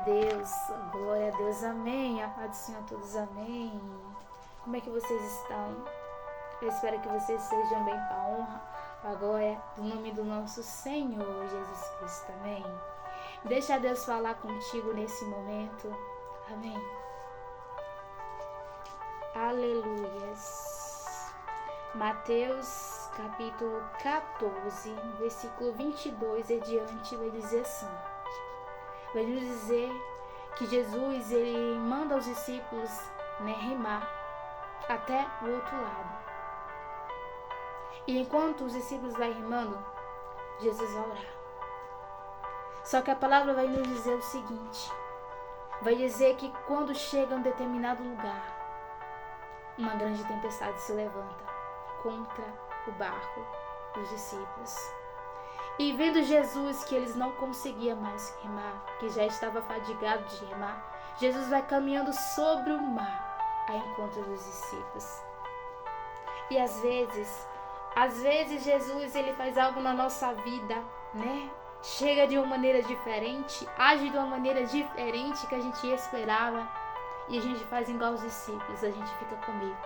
Deus, glória a Deus, amém. A paz do Senhor a todos, amém. Como é que vocês estão? Eu espero que vocês sejam bem para a honra, para a glória do nome do nosso Senhor Jesus Cristo, amém. Deixa Deus falar contigo nesse momento, amém. Aleluias. Mateus capítulo 14, versículo 22 e diante vai dizer assim. Vai nos dizer que Jesus, ele manda os discípulos remar até o outro lado. E enquanto os discípulos vão remando, Jesus vai orar. Só que a palavra vai nos dizer o seguinte. Vai dizer que quando chega a um determinado lugar, uma grande tempestade se levanta contra o barco dos discípulos. E vendo Jesus que eles não conseguiam mais remar, que já estava fadigado de remar, Jesus vai caminhando sobre o mar ao encontro dos discípulos. E às vezes Jesus ele faz algo na nossa vida, chega de uma maneira diferente, age de uma maneira diferente que a gente esperava, e a gente faz igual os discípulos, a gente fica com medo.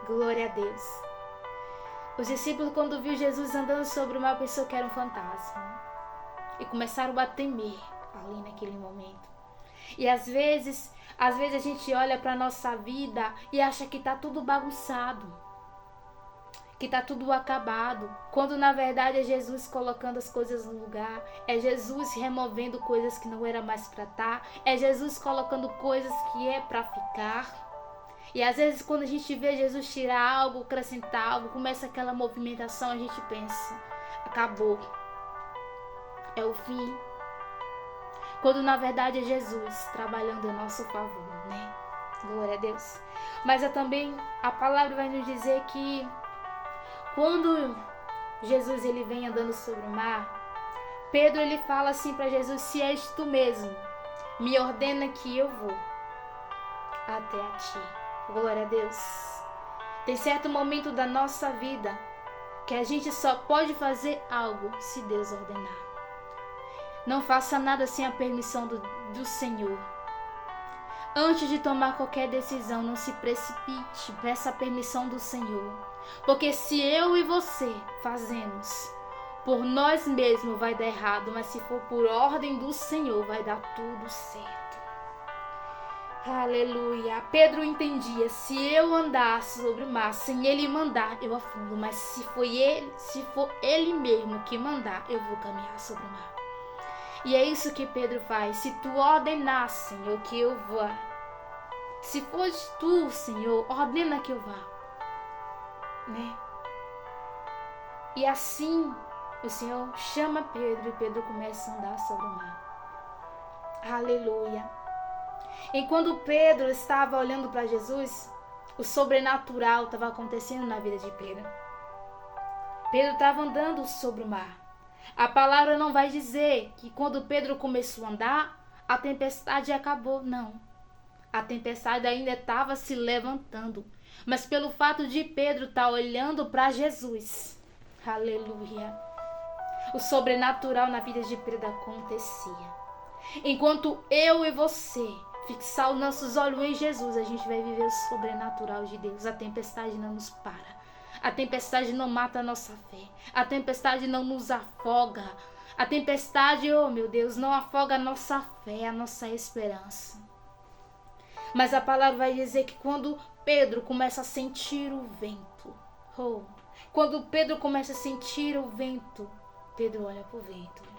Glória a Deus. Os discípulos, quando viu Jesus andando sobre o mar, pensou que era um fantasma. E começaram a temer ali naquele momento. E às vezes a gente olha para a nossa vida e acha que está tudo bagunçado. Que está tudo acabado. Quando na verdade é Jesus colocando as coisas no lugar. É Jesus removendo coisas que não era mais para estar. É Jesus colocando coisas que é para ficar. E às vezes quando a gente vê Jesus tirar algo, acrescentar algo, começa aquela movimentação, a gente pensa, acabou, é o fim. Quando na verdade é Jesus trabalhando em nosso favor, Glória a Deus. Mas também a palavra vai nos dizer que quando Jesus ele vem andando sobre o mar, Pedro ele fala assim para Jesus, se és tu mesmo, me ordena que eu vou até a ti. Glória a Deus. Tem certo momento da nossa vida que a gente só pode fazer algo se Deus ordenar. Não faça nada sem a permissão do Senhor. Antes de tomar qualquer decisão, não se precipite, peça a permissão do Senhor. Porque se eu e você fazemos por nós mesmos vai dar errado, mas se for por ordem do Senhor vai dar tudo certo. Aleluia. Pedro entendia, se eu andasse sobre o mar, sem ele mandar, eu afundo. Mas se for ele mesmo que mandar, eu vou caminhar sobre o mar. E é isso que Pedro faz. Se tu ordenar, Senhor, que eu vá. Se fores tu, Senhor, ordena que eu vá. E assim, o Senhor chama Pedro e Pedro começa a andar sobre o mar. Aleluia. Enquanto Pedro estava olhando para Jesus, o sobrenatural estava acontecendo na vida de Pedro. Pedro estava andando sobre o mar. A palavra não vai dizer que quando Pedro começou a andar, a tempestade acabou, não. A tempestade ainda estava se levantando. Mas pelo fato de Pedro estar olhando para Jesus, aleluia, o sobrenatural na vida de Pedro acontecia. Enquanto eu e você fixar os nossos olhos em Jesus, a gente vai viver o sobrenatural de Deus. A tempestade não nos para. A tempestade não mata a nossa fé. A tempestade não nos afoga. A tempestade, oh meu Deus, não afoga a nossa fé, a nossa esperança. Mas a palavra vai dizer que quando Pedro começa a sentir o vento, quando Pedro começa a sentir o vento, Pedro olha para o vento.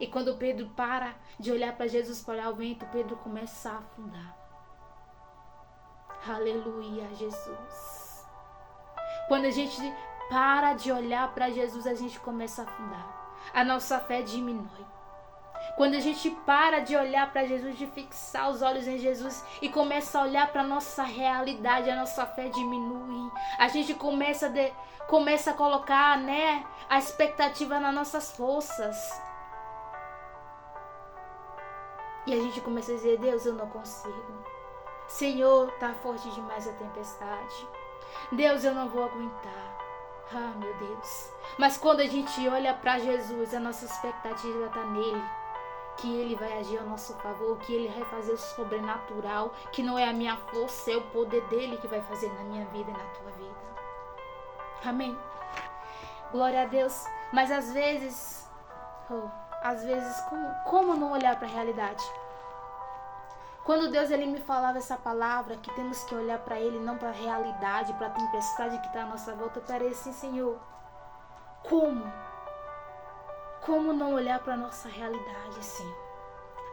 E quando Pedro para de olhar para Jesus, para olhar o vento, Pedro começa a afundar. Aleluia, Jesus. Quando a gente para de olhar para Jesus, a gente começa a afundar. A nossa fé diminui. Quando a gente para de olhar para Jesus, de fixar os olhos em Jesus e começa a olhar para a nossa realidade, a nossa fé diminui. A gente começa a colocar a expectativa nas nossas forças. E a gente começa a dizer, Deus, eu não consigo. Senhor, tá forte demais a tempestade. Deus, eu não vou aguentar. Ah, meu Deus. Mas quando a gente olha para Jesus, a nossa expectativa está nele. que Ele vai agir ao nosso favor, que Ele vai fazer o sobrenatural, que não é a minha força, é o poder dEle que vai fazer na minha vida e na tua vida. Amém? Glória a Deus. Mas às vezes, como não olhar para a realidade? Quando Deus ele me falava essa palavra, que temos que olhar para Ele, não para a realidade, para a tempestade que está à nossa volta, eu parei assim, Senhor, como? Como não olhar para a nossa realidade, Senhor?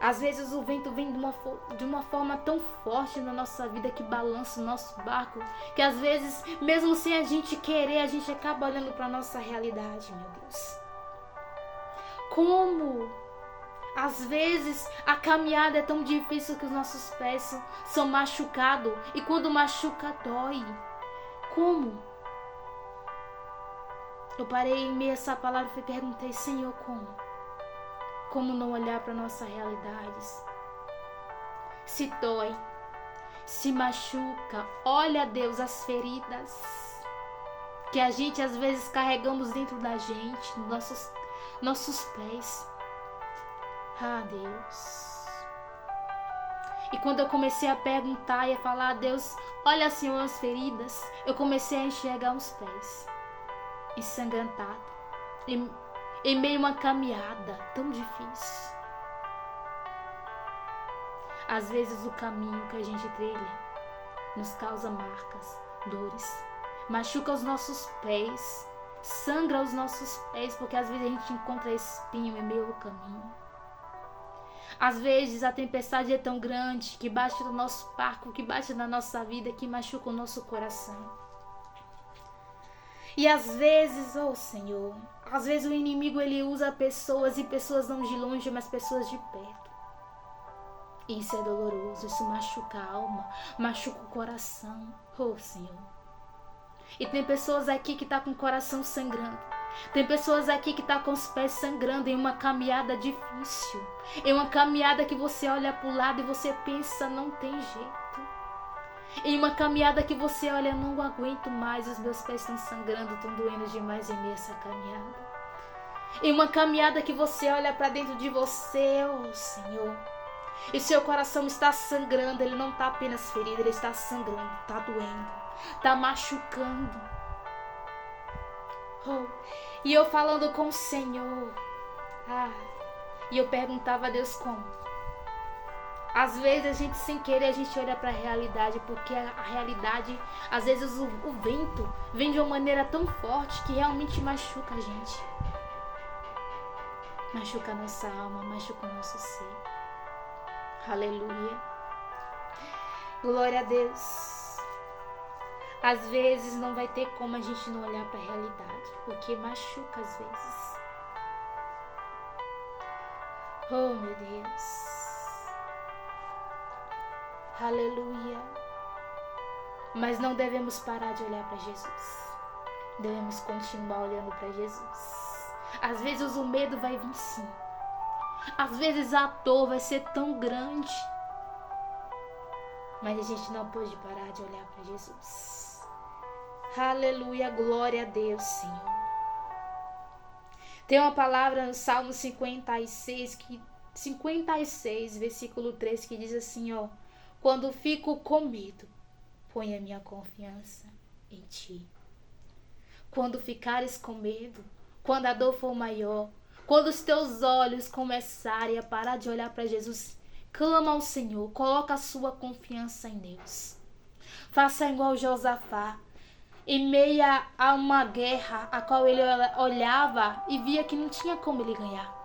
Às vezes o vento vem de uma forma tão forte na nossa vida que balança o nosso barco, que às vezes, mesmo sem a gente querer, a gente acaba olhando para a nossa realidade, meu Deus. Como? Às vezes a caminhada é tão difícil que os nossos pés são machucados, e quando machuca dói. Como? Eu parei em meio a essa palavra e perguntei, Senhor, como? Como não olhar para nossa realidade? Se dói, se machuca, olha, Deus, as feridas que a gente às vezes carregamos dentro da gente, nossos pés. Ah, Deus. E quando eu comecei a perguntar e a falar, Deus, olha, Senhor, as feridas, eu comecei a enxergar os pés ensanguentados, em meio a uma caminhada tão difícil. Às vezes o caminho que a gente trilha nos causa marcas, dores, machuca os nossos pés, sangra os nossos pés, porque às vezes a gente encontra espinho em meio ao caminho. Às vezes a tempestade é tão grande que bate no nosso barco, que bate na nossa vida, que machuca o nosso coração. E às vezes, Senhor, às vezes o inimigo ele usa pessoas, e pessoas não de longe, mas pessoas de perto. E isso é doloroso, isso machuca a alma, machuca o coração. Senhor. E tem pessoas aqui que estão com o coração sangrando. Tem pessoas aqui que estão com os pés sangrando em uma caminhada difícil. Em uma caminhada que você olha para o lado e você pensa, não tem jeito. Em uma caminhada que você olha, não aguento mais, os meus pés estão sangrando, estão doendo demais em meio a essa caminhada. Em uma caminhada que você olha para dentro de você, Senhor, e seu coração está sangrando, ele não está apenas ferido, ele está sangrando, está doendo, está machucando. E eu falando com o Senhor, e eu perguntava a Deus como. Às vezes a gente sem querer, a gente olha para a realidade, porque a realidade, às vezes o vento vem de uma maneira tão forte que realmente machuca a gente. Machuca a nossa alma, machuca o nosso ser. Aleluia. Glória a Deus. Às vezes não vai ter como a gente não olhar para a realidade, porque machuca às vezes. Oh, meu Deus. Aleluia. Mas não devemos parar de olhar para Jesus. Devemos continuar olhando para Jesus. Às vezes o medo vai vir sim. Às vezes a dor vai ser tão grande. Mas a gente não pode parar de olhar para Jesus. Aleluia, glória a Deus, Senhor. Tem uma palavra no Salmo 56, versículo 3, que diz assim, quando fico com medo, põe a minha confiança em Ti. Quando ficares com medo, quando a dor for maior, quando os teus olhos começarem a parar de olhar para Jesus, clama ao Senhor, coloca a sua confiança em Deus. Faça igual Josafá, em meio a uma guerra, a qual ele olhava e via que não tinha como ele ganhar.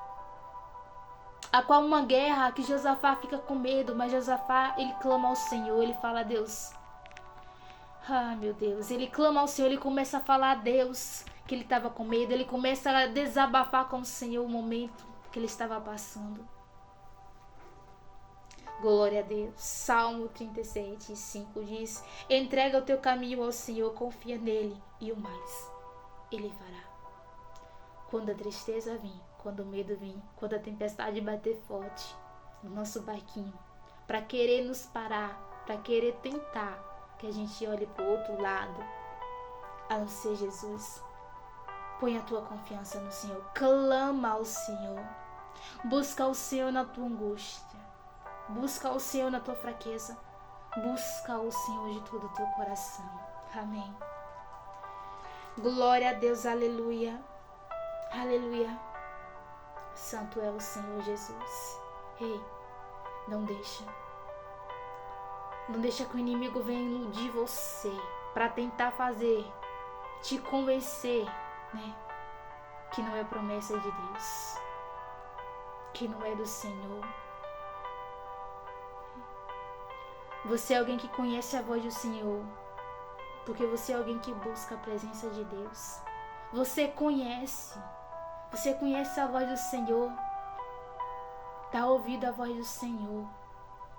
A qual uma guerra que Josafá fica com medo, mas Josafá, ele clama ao Senhor, ele fala a Deus. Meu Deus, ele clama ao Senhor, ele começa a falar a Deus que ele estava com medo, ele começa a desabafar com o Senhor o momento que ele estava passando. Glória a Deus. Salmo 37, 5 diz: entrega o teu caminho ao Senhor, confia nele, e o mais ele fará. Quando a tristeza vir, quando o medo vir, quando a tempestade bater forte no nosso barquinho, para querer nos parar, para querer tentar que a gente olhe para o outro lado, a não ser Jesus, põe a tua confiança no Senhor, clama ao Senhor. Busca o Senhor na tua angústia. Busca o Senhor na tua fraqueza. Busca o Senhor de todo o teu coração. Amém. Glória a Deus, aleluia. Aleluia. Santo é o Senhor Jesus. Ei, não deixa. Não deixa que o inimigo venha iludir você para tentar te convencer, né? Que não é promessa de Deus. Que não é do Senhor. Você é alguém que conhece a voz do Senhor. Porque você é alguém que busca a presença de Deus. Você conhece a voz do Senhor. Dá ouvido à voz do Senhor.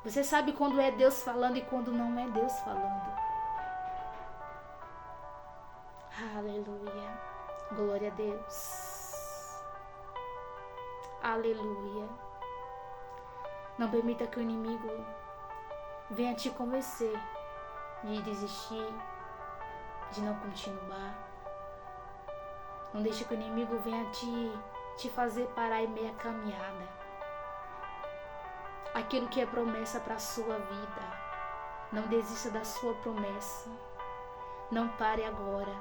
Você sabe quando é Deus falando e quando não é Deus falando. Aleluia. Glória a Deus. Aleluia. Não permita que o inimigo venha te convencer de desistir, de não continuar. Não deixe que o inimigo venha te fazer parar em meia caminhada. Aquilo que é promessa para a sua vida. Não desista da sua promessa. Não pare agora.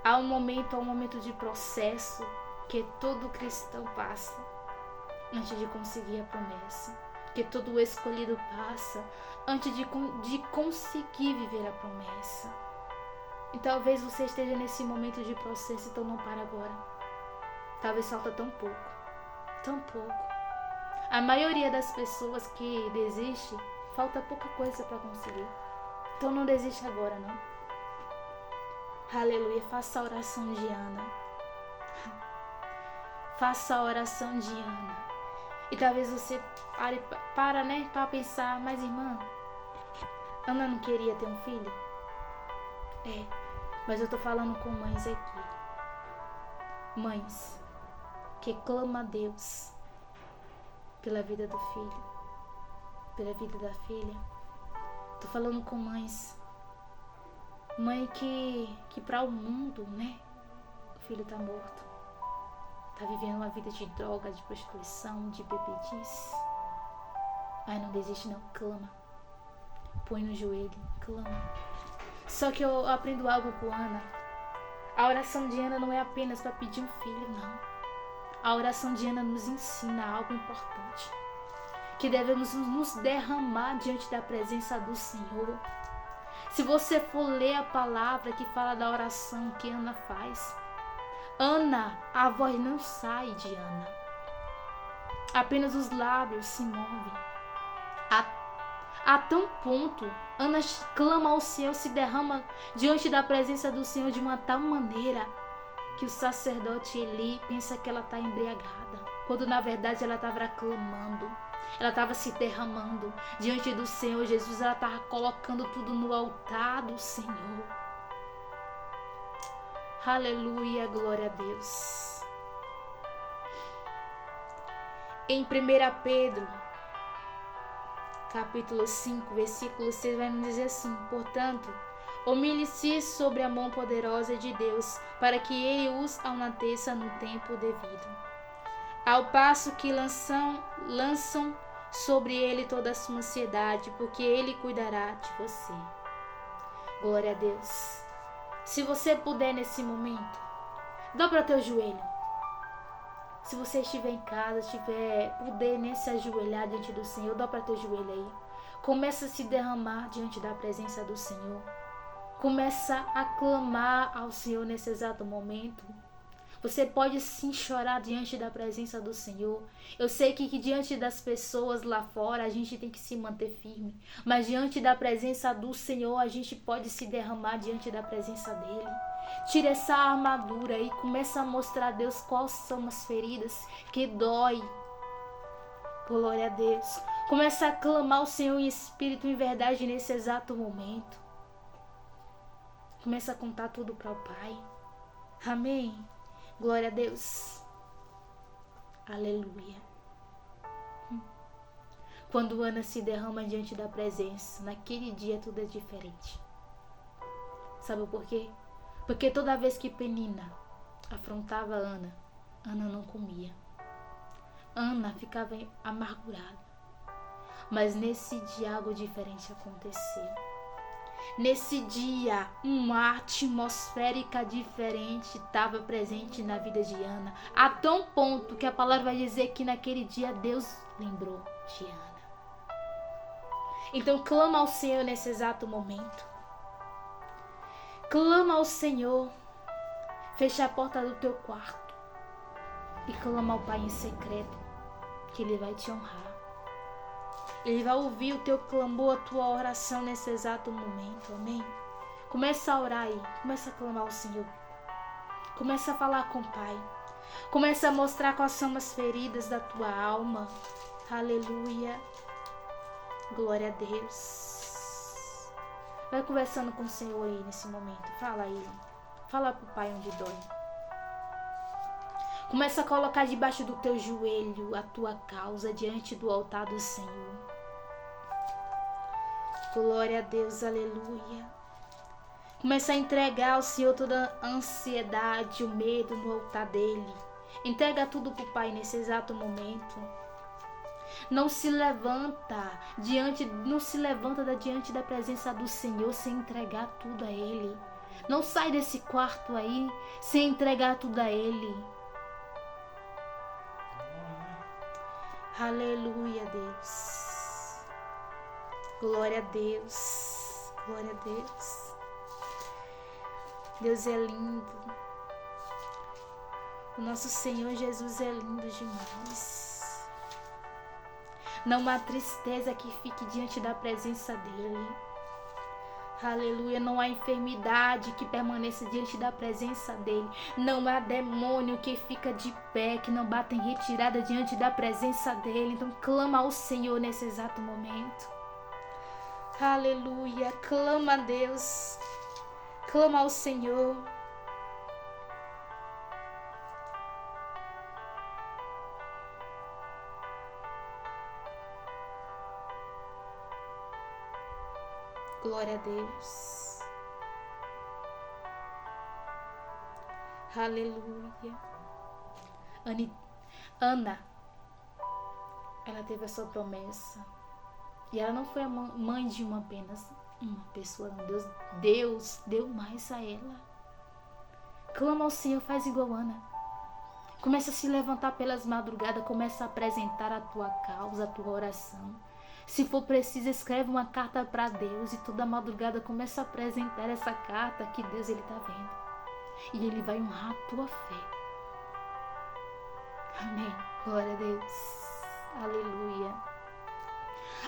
Há um momento de processo que todo cristão passa antes de conseguir a promessa. Que todo escolhido passa antes de conseguir viver a promessa. E talvez você esteja nesse momento de processo, então não para agora. Talvez falta tão pouco. Tão pouco. A maioria das pessoas que desiste, falta pouca coisa para conseguir. Então não desiste agora, não. Aleluia. Faça a oração de Ana. Faça a oração de Ana. E talvez você para pensar, mas irmã, Ana não queria ter um filho? Mas eu tô falando com mães aqui. Mães que clamam a Deus pela vida do filho, pela vida da filha. Tô falando com mães. Mãe que para o mundo, né? O filho tá morto. Tá vivendo uma vida de droga, de prostituição, de bebedice. Ai, não desiste não, clama. Põe no joelho, clama. Só que eu aprendo algo com Ana. A oração de Ana não é apenas para pedir um filho, não. A oração de Ana nos ensina algo importante. Que devemos nos derramar diante da presença do Senhor. Se você for ler a palavra que fala da oração que Ana faz, Ana, a voz não sai de Ana. Apenas os lábios se movem. A tão ponto, Ana clama ao Senhor, se derrama diante da presença do Senhor de uma tal maneira que o sacerdote Eli pensa que ela está embriagada, quando na verdade ela estava clamando, ela estava se derramando diante do Senhor Jesus, ela estava colocando tudo no altar do Senhor. Aleluia, glória a Deus. Em 1 Pedro, capítulo 5, versículo 6, vai nos dizer assim: portanto, humilhe-se sobre a mão poderosa de Deus, para que Ele os aunanteça no tempo devido. Ao passo que lançam sobre Ele toda a sua ansiedade, porque Ele cuidará de você. Glória a Deus. Se você puder nesse momento, dobra o teu joelho. Se você estiver em casa, puder se ajoelhar diante do Senhor, dobra o teu joelho aí. Começa a se derramar diante da presença do Senhor. Começa a clamar ao Senhor nesse exato momento. Você pode sim chorar diante da presença do Senhor. Eu sei que diante das pessoas lá fora a gente tem que se manter firme. Mas diante da presença do Senhor a gente pode se derramar diante da presença dEle. Tira essa armadura e começa a mostrar a Deus quais são as feridas que dói. Glória a Deus. Começa a clamar ao Senhor em espírito e em verdade nesse exato momento. Começa a contar tudo para o Pai. Amém. Glória a Deus. Aleluia. Quando Ana se derrama diante da presença, naquele dia tudo é diferente. Sabe por quê? Porque toda vez que Penina afrontava Ana, Ana não comia. Ana ficava amargurada. Mas nesse dia algo diferente aconteceu. Nesse dia, uma atmosférica diferente estava presente na vida de Ana, a tão ponto que a palavra vai dizer que naquele dia Deus lembrou de Ana. Então clama ao Senhor nesse exato momento. Clama ao Senhor. Fecha a porta do teu quarto e clama ao Pai em secreto, que Ele vai te honrar. Ele vai ouvir o teu clamor, a tua oração nesse exato momento, amém? Começa a orar aí, começa a clamar ao Senhor. Começa a falar com o Pai. Começa a mostrar quais são as feridas da tua alma. Aleluia. Glória a Deus. Vai conversando com o Senhor aí nesse momento. Fala a Ele. Fala pro Pai onde dói. Começa a colocar debaixo do teu joelho a tua causa diante do altar do Senhor. Glória a Deus, aleluia. Começa a entregar ao Senhor toda a ansiedade, o medo no altar dele. Entrega tudo pro Pai nesse exato momento. Não se levanta diante da presença do Senhor sem entregar tudo a Ele. Não sai desse quarto aí sem entregar tudo a Ele. Aleluia, Deus. Glória a Deus. Glória a Deus. Deus é lindo. O nosso Senhor Jesus é lindo demais. Não há tristeza que fique diante da presença dEle. Aleluia. Não há enfermidade que permaneça diante da presença dEle. Não há demônio que fica de pé, que não bate em retirada diante da presença dEle. Então clama ao Senhor nesse exato momento. Aleluia. Clama a Deus. Clama ao Senhor. Glória a Deus. Aleluia. Ana, ela teve a sua promessa. E ela não foi a mãe de apenas uma pessoa, não. Deus deu mais a ela. Clama ao Senhor, faz igual Ana. Começa a se levantar pelas madrugadas, começa a apresentar a tua causa, a tua oração. Se for preciso, escreve uma carta para Deus e toda madrugada começa a apresentar essa carta que Deus Ele está vendo. E Ele vai honrar a tua fé. Amém. Glória a Deus. Aleluia.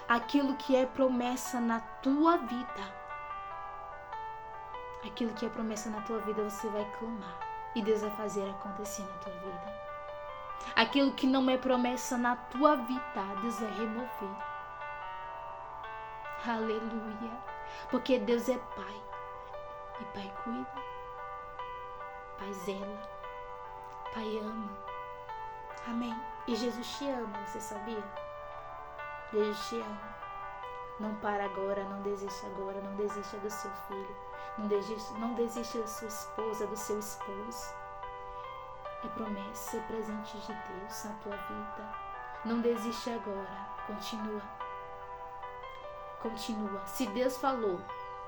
Aquilo que é promessa na tua vida. Aquilo que é promessa na tua vida, você vai clamar. E Deus vai fazer acontecer na tua vida. Aquilo que não é promessa na tua vida, Deus vai remover. Aleluia. Porque Deus é Pai. E Pai cuida. Pai zela. Pai ama. Amém. E Jesus te ama, você sabia? Jesus te ama. Não para agora, não desista agora, não desista do seu filho. Não desista da sua esposa, do seu esposo. É promessa, é presente de Deus na tua vida. Não desiste agora. Continua. Continua. Se Deus falou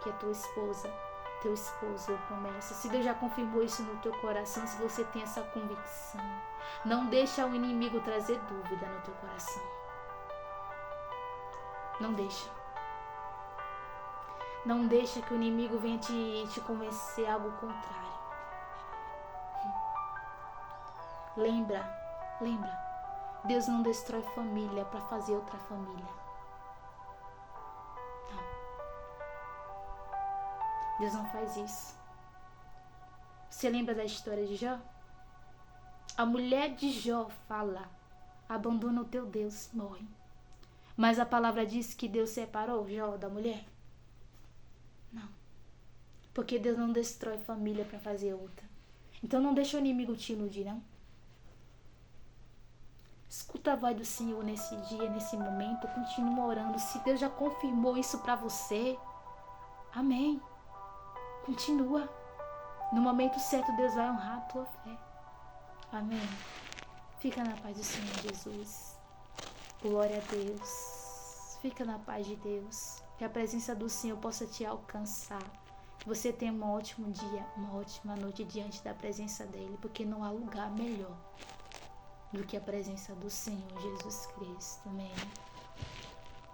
que é tua esposa, teu esposo é promessa. Se Deus já confirmou isso no teu coração, se você tem essa convicção, não deixa o inimigo trazer dúvida no teu coração. Não deixa. Não deixa que o inimigo venha te convencer algo contrário. Lembra. Deus não destrói família para fazer outra família. Não. Deus não faz isso. Você lembra da história de Jó? A mulher de Jó fala: abandona o teu Deus, morre. Mas a palavra diz que Deus separou Jó da mulher? Não. Porque Deus não destrói família para fazer outra. Então não deixa o inimigo te iludir, não. Escuta a voz do Senhor nesse dia, nesse momento. Continua orando. Se Deus já confirmou isso para você, amém. Continua. No momento certo, Deus vai honrar a tua fé. Amém. Fica na paz do Senhor Jesus. Glória a Deus. Fica na paz de Deus. Que a presença do Senhor possa te alcançar. Que você tenha um ótimo dia, uma ótima noite diante da presença dEle. Porque não há lugar melhor do que a presença do Senhor Jesus Cristo. Amém.